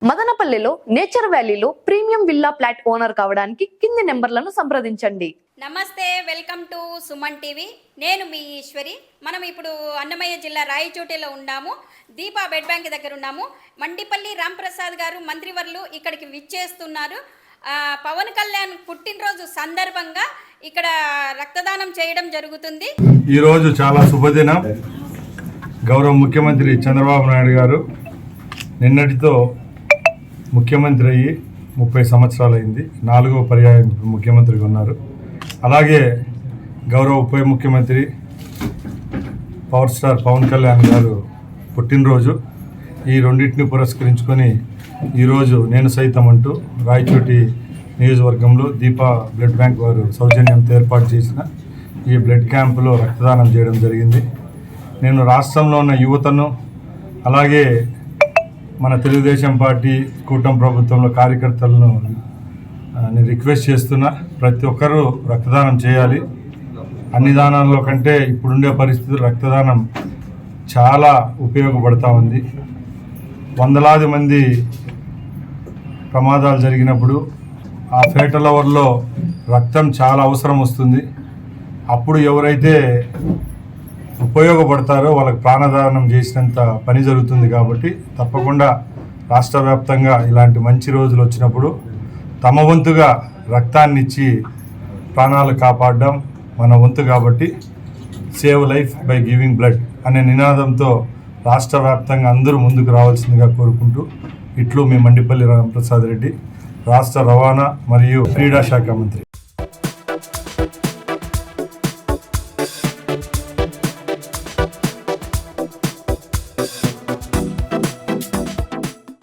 మదనపల్లిలో నేచర్ వ్యాలీలో premium villa flat owner కావడానికి కింది నెంబర్లను సంప్రదించండి. నమస్తే, వెల్కమ్ టు సుమన్ టీవీ. నేను మీ ఈశ్వరి. మనం ఇప్పుడు అన్నమయ్య జిల్లా రాయచోటిలో ఉన్నాము. దీపా బెడ్ బ్యాంక్ దగ్గర ఉన్నాము. మండిపల్లి రాంప్రసాద్ గారు మంత్రివర్యులు ఇక్కడికి విచ్చేస్తున్నారు. పవన్ కళ్యాణ్ పుట్టినరోజు సందర్భంగా ఇక్కడ రక్తదానం చేయడం జరుగుతుంది. ఈరోజు చాలా శుభదినం. గౌరవ ముఖ్యమంత్రి చంద్రబాబు నాయుడు గారు నిన్నటితో ముఖ్యమంత్రి అయ్యి 30 సంవత్సరాలు అయింది. 4వ పర్యాయం ముఖ్యమంత్రిగా ఉన్నారు. అలాగే గౌరవ ఉప ముఖ్యమంత్రి పవర్ స్టార్ పవన్ కళ్యాణ్ గారు పుట్టినరోజు. ఈ రెండింటిని పురస్కరించుకొని ఈరోజు నేను సైతం అంటూ రాయచోటి నియోజకవర్గంలో దీపా బ్లడ్ బ్యాంక్ వారు సౌజన్యంతో ఏర్పాటు చేసిన ఈ బ్లడ్ క్యాంపులో రక్తదానం చేయడం జరిగింది. నేను రాష్ట్రంలో ఉన్న యువతను, అలాగే మన తెలుగుదేశం పార్టీ కూటమి ప్రభుత్వంలో కార్యకర్తలను నేను రిక్వెస్ట్ చేస్తున్నా, ప్రతి ఒక్కరూ రక్తదానం చేయాలి. అన్ని దానాల్లో కంటే ఇప్పుడుండే పరిస్థితులు రక్తదానం చాలా ఉపయోగపడుతూ ఉంది. వందలాది మంది ప్రమాదాలు జరిగినప్పుడు ఆ ఫేటల్ అవర్లో రక్తం చాలా అవసరం వస్తుంది. అప్పుడు ఎవరైతే ఉపయోగపడతారో వాళ్ళకి ప్రాణదానం చేసినంత పని జరుగుతుంది. కాబట్టి తప్పకుండా రాష్ట్ర వ్యాప్తంగా ఇలాంటి మంచి రోజులు వచ్చినప్పుడు తమ వంతుగా రక్తాన్ని ఇచ్చి ప్రాణాలు కాపాడడం మన వంతు. కాబట్టి save life by giving blood అనే నినాదంతో రాష్ట్ర వ్యాప్తంగా అందరూ ముందుకు రావాల్సిందిగా కోరుకుంటూ ఇట్లు మీ మండిపల్లి రాంప్రసాద్ రెడ్డి, రాష్ట్ర రవాణా మరియు క్రీడా శాఖ మంత్రి.